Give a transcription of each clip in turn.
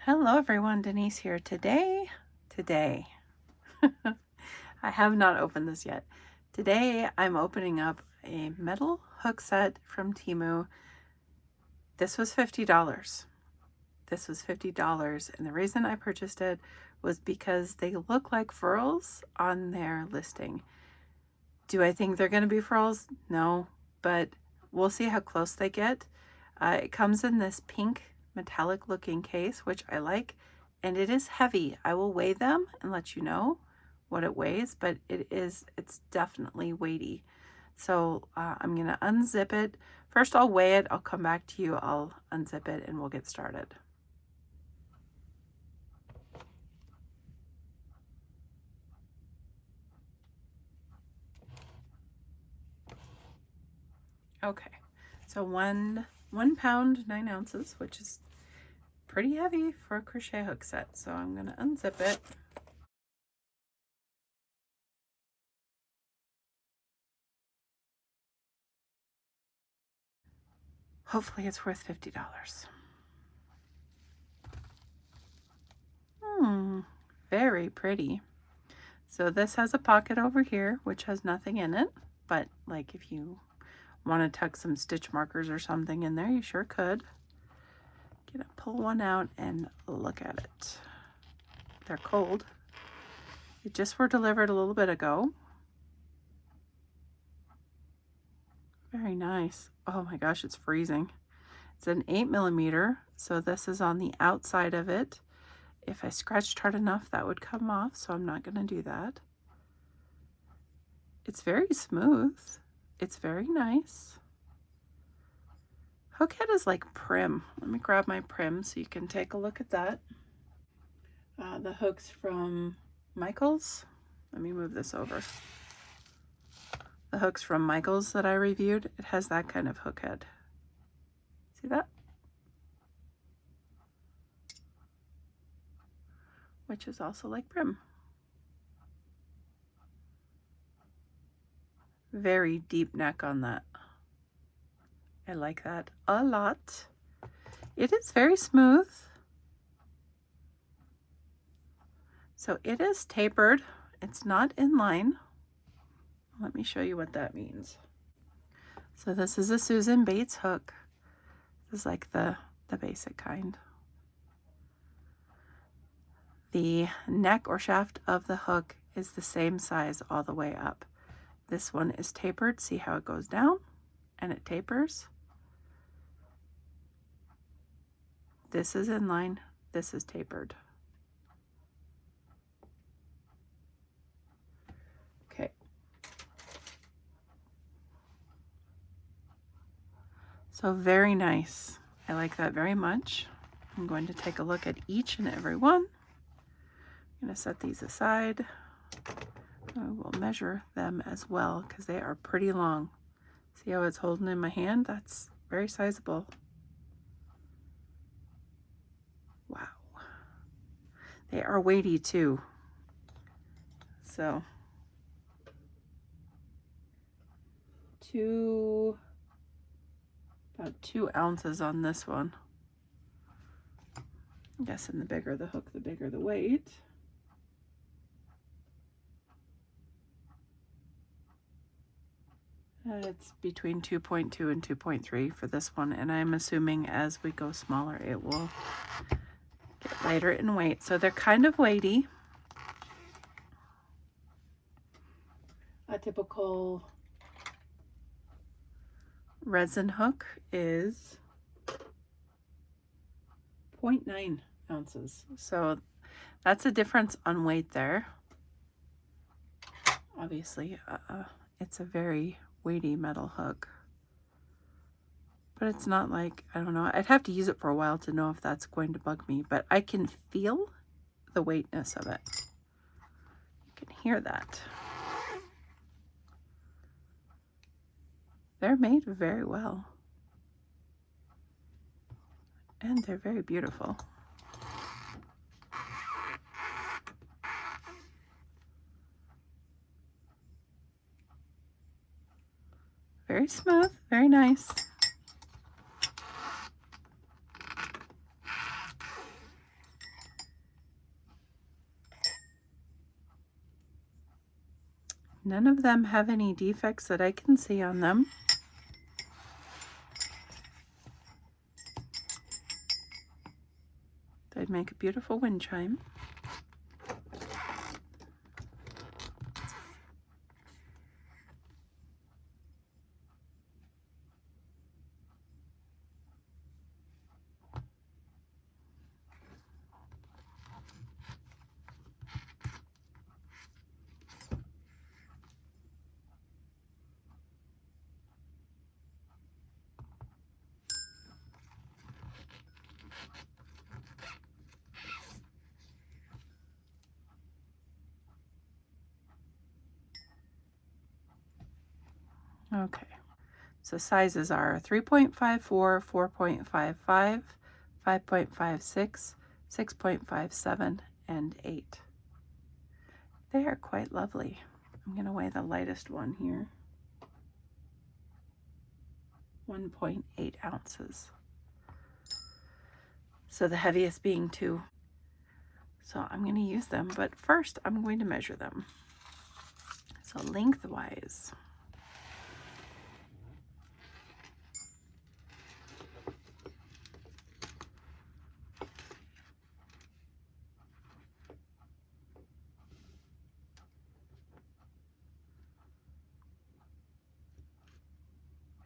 Hello everyone, Denise here. Today, I have not opened this yet. Today I'm opening up a metal hook set from Temu. This was $50. This was $50, and the reason I purchased it was because they look like furls on their listing. Do I think they're going to be furls? No, but we'll see how close they get. It comes in this pink metallic looking case, which I like, and it is heavy. I will weigh them and let you know what it weighs, but it's definitely weighty. So I'm going to unzip it. First I'll weigh it, I'll come back to you, I'll unzip it, and we'll get started. Okay, so one pound 9 ounces, which is pretty heavy for a crochet hook set. So I'm going to unzip it. Hopefully it's worth $50. Very pretty. So this has a pocket over here, which has nothing in it, but like if you want to tuck some stitch markers or something in there, you sure could. Gonna pull one out and look at it. They're cold. They just were delivered a little bit ago. Very nice. Oh my gosh, it's freezing. It's an 8mm, so this is on the outside of it. If I scratched hard enough, that would come off, so I'm not going to do that. It's very smooth. It's very nice. Hook head is like prim. Let me grab my prim so you can take a look at that. The hook's from Michaels. Let me move this over. The hook's from Michaels that I reviewed. It has that kind of hook head. See that? Which is also like prim. Very deep neck on that. I like that a lot. It is very smooth. So it is tapered. It's not in line. Let me show you what that means. So this is a Susan Bates hook. This is like the basic kind. The neck or shaft of the hook is the same size all the way up. This one is tapered. See how it goes down and it tapers. This is in line. This is tapered. Okay. So very nice. I like that very much. I'm going to take a look at each and every one. I'm going to set these aside. I will measure them as well because they are pretty long. See how it's holding in my hand? That's very sizable. Wow. They are weighty too. So about 2 ounces on this one. I'm guessing the bigger the hook, the bigger the weight. It's between 2.2 and 2.3 for this one, and I'm assuming as we go smaller it will get lighter in weight. So they're kind of weighty. A typical resin hook is 0.9 ounces. So that's a difference on weight there. Obviously, it's a very weighty metal hook. But it's not like, I don't know, I'd have to use it for a while to know if that's going to bug me, but I can feel the weightness of it. You can hear that. They're made very well. And they're very beautiful. Very smooth, very nice. None of them have any defects that I can see on them. They'd make a beautiful wind chime. Okay, so sizes are 3.54, 4.55, 5.56, 6.57, and 8. They are quite lovely. I'm going to weigh the lightest one here. 1.8 ounces. So the heaviest being 2. So I'm going to use them, but first I'm going to measure them. So lengthwise.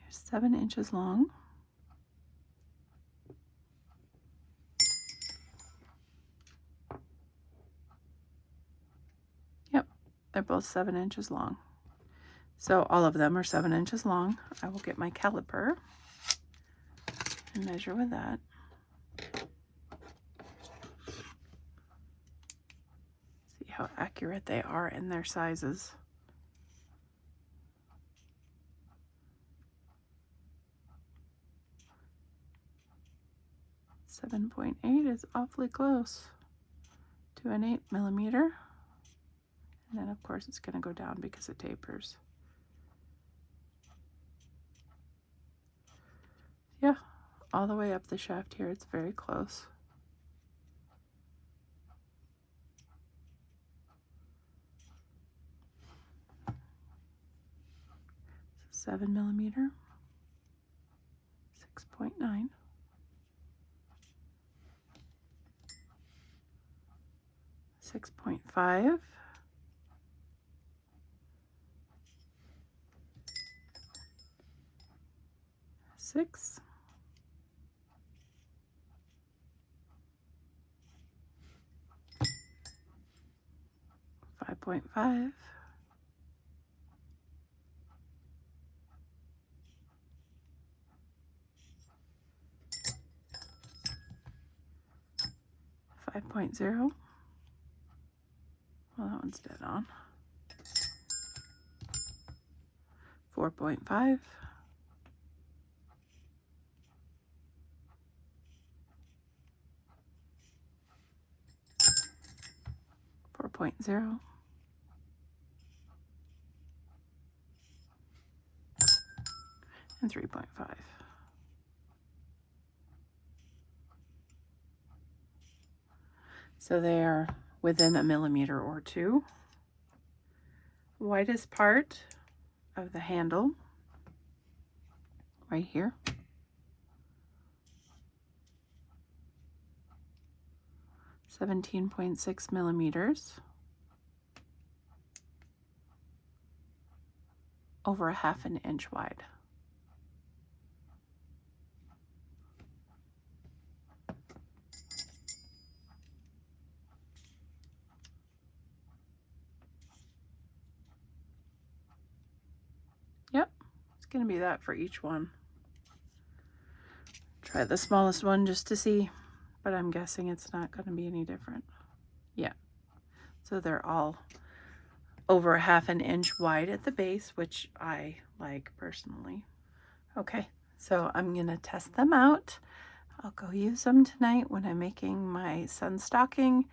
They're 7 inches long. Yep, they're both 7 inches long. So all of them are 7 inches long. I will get my caliper and measure with that. See how accurate they are in their sizes. .8 is awfully close to an 8mm. And then of course it's going to go down because it tapers. Yeah, all the way up the shaft here, it's very close. So 7mm, 6.9. 6.5, 6, 5.5, 5.0. Well, that one's dead on. 4.5. 4.0. And 3.5. So they are within a millimeter or 2. Widest part of the handle right here. .6 millimeters. Over a ½ an inch wide. Yep, it's going to be that for each one. Try the smallest one just to see, but I'm guessing it's not going to be any different. Yeah, so they're all over a ½ an inch wide at the base, which I like personally. Okay, so I'm going to test them out. I'll go use them tonight when I'm making my sun stocking.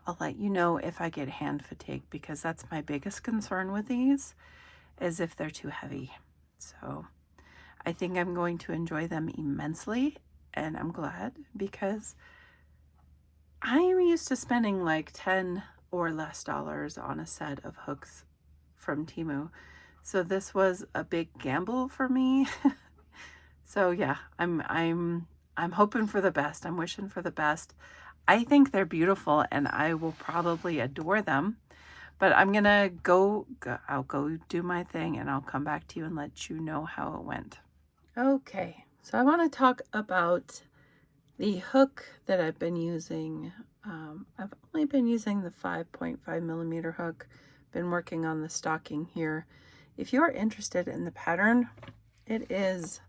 I'll let you know if I get hand fatigue, because that's my biggest concern with these, is if they're too heavy. So I think I'm going to enjoy them immensely, and I'm glad, because I am used to spending like $10 or less on a set of hooks from Temu. So this was a big gamble for me. So yeah, I'm hoping for the best. I'm wishing for the best. I think they're beautiful and I will probably adore them. But I'm gonna I'll go do my thing and I'll come back to you and let you know how it went. Okay, so I want to talk about the hook that I've been using. I've only been using the 5.5 millimeter hook. Been working on the stocking here. If you're interested in the pattern, it is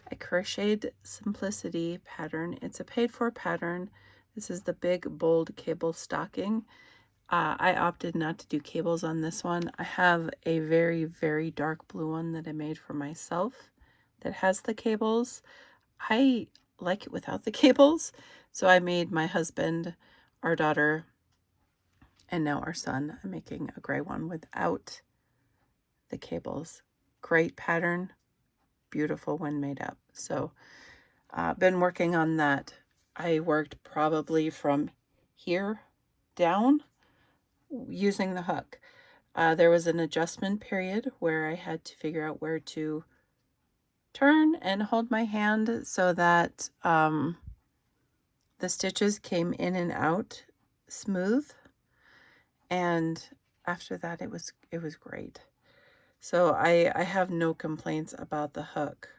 a Crocheted Simplicity pattern. It's a paid-for pattern. This is the big bold cable stocking. I opted not to do cables on this one. I have a very, very dark blue one that I made for myself that has the cables. I like it without the cables, so I made my husband, our daughter, and now our son. I'm making a gray one without the cables. Great pattern, beautiful when made up. So been working on that. I worked probably from here down using the hook. There was an adjustment period where I had to figure out where to turn and hold my hand so that the stitches came in and out smooth, and after that it was great. So I have no complaints about the hook.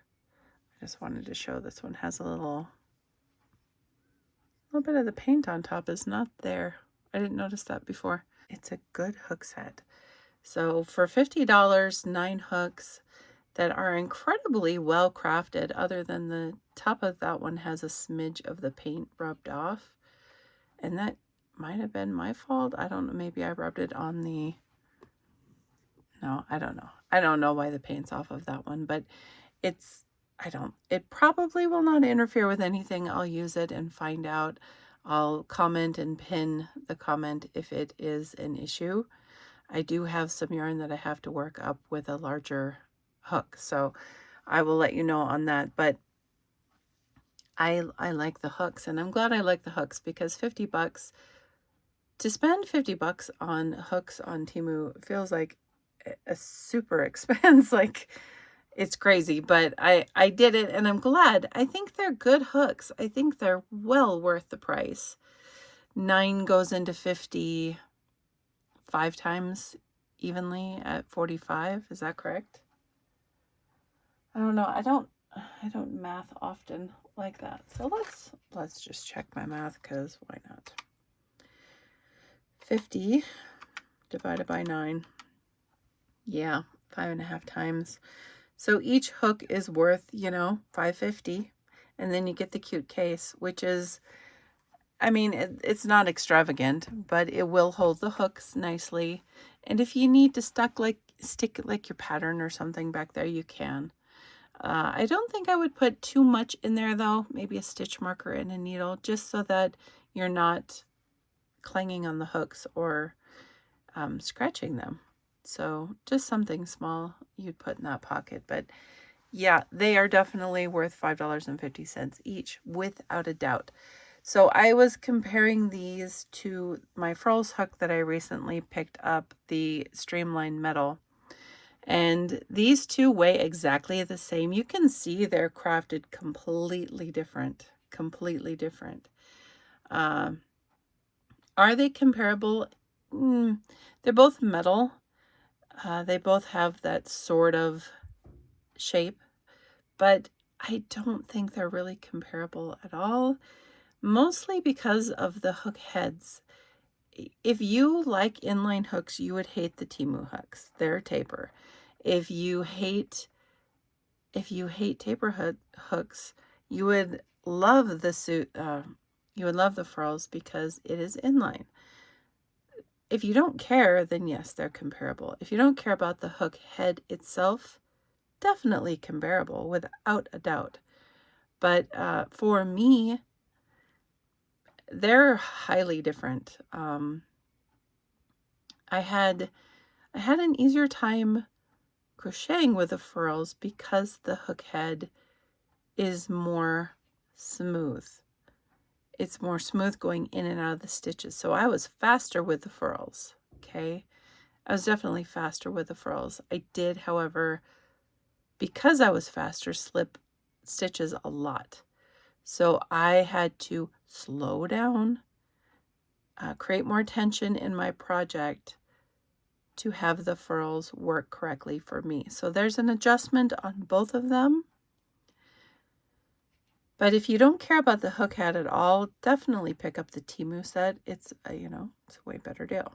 I just wanted to show this one has a little bit of the paint on top is not there. I didn't notice that before. It's a good hook set. So for $50, 9 hooks that are incredibly well crafted, other than the top of that one has a smidge of the paint rubbed off. And that might have been my fault. I don't know. Maybe I rubbed it on the... No, I don't know. I don't know why the paint's off of that one, but it's... It probably will not interfere with anything. I'll use it and find out. I'll comment and pin the comment if it is an issue. I do have some yarn that I have to work up with a larger hook, so I will let you know on that. But I like the hooks, and I'm glad I like the hooks, because 50 bucks, to spend 50 bucks on hooks on Temu feels like a super expense. Like, it's crazy, but I did it and I'm glad. I think they're good hooks. I think they're well worth the price. 9 goes into 50 5 times evenly at 45. Is that correct? I don't know. I don't math often like that. So let's just check my math, because why not? 50 divided by 9. Yeah, 5.5 times. So each hook is worth, you know, $5.50, and then you get the cute case, which is, I mean, it's not extravagant, but it will hold the hooks nicely. And if you need to stick like your pattern or something back there, you can. I don't think I would put too much in there though. Maybe a stitch marker and a needle, just so that you're not clanging on the hooks or scratching them. So just something small you'd put in that pocket. But yeah, they are definitely worth $5.50 each, without a doubt. So I was comparing these to my Furls hook that I recently picked up, the Streamline Metal. And these two weigh exactly the same. You can see they're crafted completely different. Completely different. Are they comparable? They're both metal. They both have that sort of shape, but I don't think they're really comparable at all, mostly because of the hook heads. If you like inline hooks, you would hate the Temu hooks. They're taper. If you hate taper hooks, you would love the you would love the Furls, because it is inline. If you don't care, then yes, they're comparable. If you don't care about the hook head itself, definitely comparable, without a doubt. But for me, they're highly different. I had an easier time crocheting with the Furls because the hook head is more smooth. It's more smooth going in and out of the stitches. So I was faster with the Furls, okay? I was definitely faster with the furls. I did, however, because I was faster, slip stitches a lot. So I had to slow down, create more tension in my project to have the furls work correctly for me. So there's an adjustment on both of them. But if you don't care about the hook head at all, definitely pick up the Temu set. It's it's a way better deal.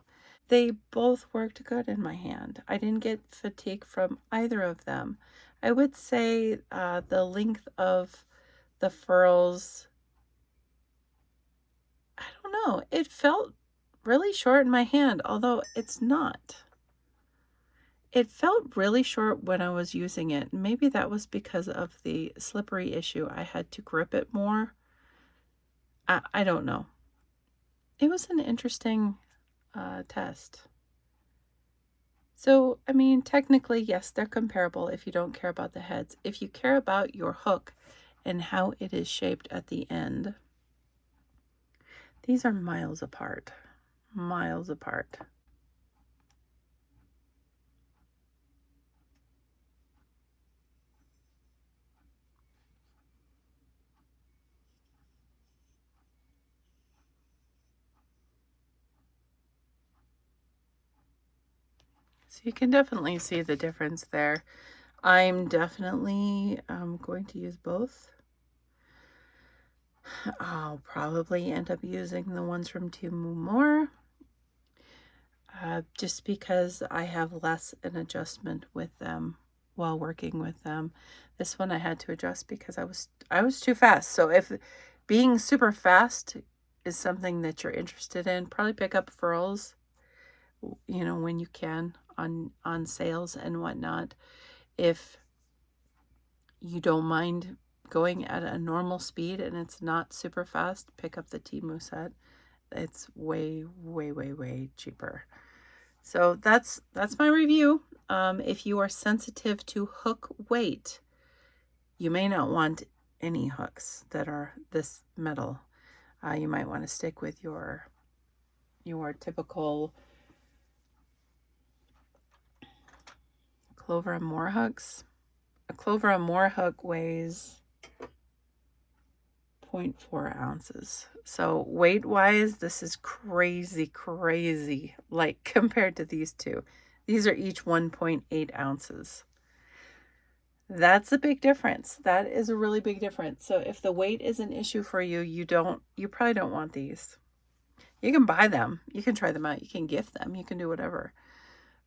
They both worked good in my hand. I didn't get fatigue from either of them. I would say the length of the furls, I don't know, it felt really short in my hand, although it's not. It felt really short when I was using it. Maybe that was because of the slippery issue. I had to grip it more. I don't know. It was an interesting test. So, I mean, technically, yes, they're comparable if you don't care about the heads. If you care about your hook and how it is shaped at the end, these are miles apart. Miles apart. So you can definitely see the difference there. I'm definitely going to use both. I'll probably end up using the ones from Temu more, just because I have less an adjustment with them while working with them. This one I had to adjust because I was too fast. So if being super fast is something that you're interested in, probably pick up furls, when you can on sales and whatnot. If you don't mind going at a normal speed and it's not super fast, pick up the Temu set. It's way, way, way, way cheaper. So that's my review. If you are sensitive to hook weight, you may not want any hooks that are this metal. You might want to stick with your typical Clover and More hooks. A Clover and More hook weighs 0.4 ounces. So weight-wise, this is crazy, crazy light compared to these two. These are each 1.8 ounces. That's a big difference. That is a really big difference. So if the weight is an issue for you, you probably don't want these. You can buy them. You can try them out. You can gift them. You can do whatever.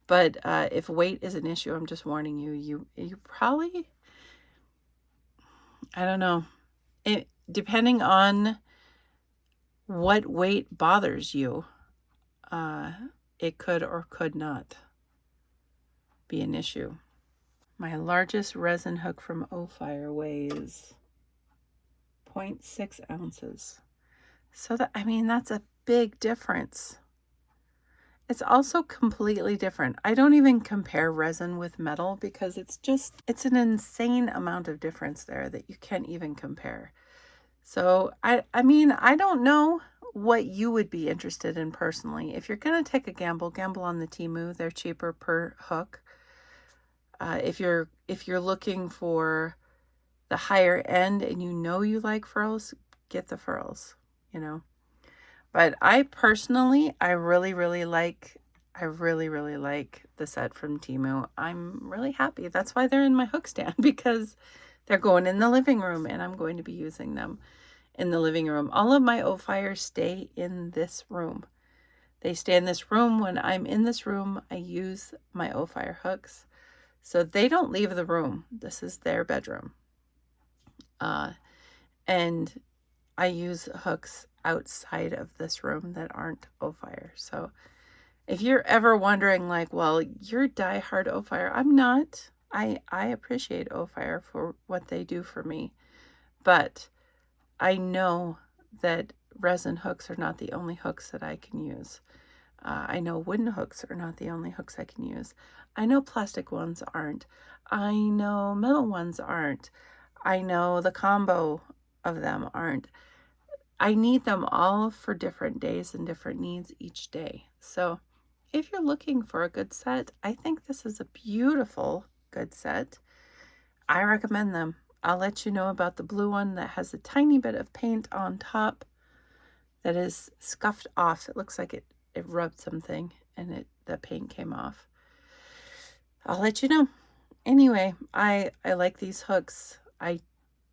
But if weight is an issue, I'm just warning you, you probably, I don't know. Depending on what weight bothers you, it could or could not be an issue. My largest resin hook from Fire weighs 0.6 ounces. So that's a big difference. It's also completely different. I don't even compare resin with metal because it's an insane amount of difference there that you can't even compare. So I don't know what you would be interested in personally. If you're going to take a gamble on the Temu. They're cheaper per hook. If you're looking for the higher end and you like furls, get the furls, But I personally, I really, really like the set from Temu. I'm really happy. That's why they're in my hook stand, because they're going in the living room and I'm going to be using them in the living room. All of my Fires stay in this room. They stay in this room. When I'm in this room, I use my Fire hooks. So they don't leave the room. This is their bedroom. And I use hooks outside of this room that aren't Fire. So if you're ever wondering, like, well, you're diehard Fire, I'm not. I appreciate Fire for what they do for me. But I know that resin hooks are not the only hooks that I can use. I know wooden hooks are not the only hooks I can use. I know plastic ones aren't. I know metal ones aren't. I know the combo of them aren't. I need them all for different days and different needs each day. So if you're looking for a good set, I think this is a beautiful good set. I recommend them. I'll let you know about the blue one that has a tiny bit of paint on top that is scuffed off. It looks like it rubbed something and the paint came off. I'll let you know. Anyway, I like these hooks. I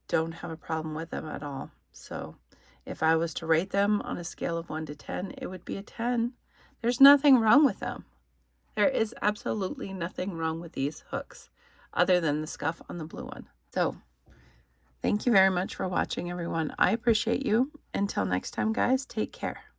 don't have a problem with them at all. So if I was to rate them on a scale of 1 to 10, it would be a 10. There's nothing wrong with them. There is absolutely nothing wrong with these hooks other than the scuff on the blue one. So thank you very much for watching, everyone. I appreciate you. Until next time, guys, take care.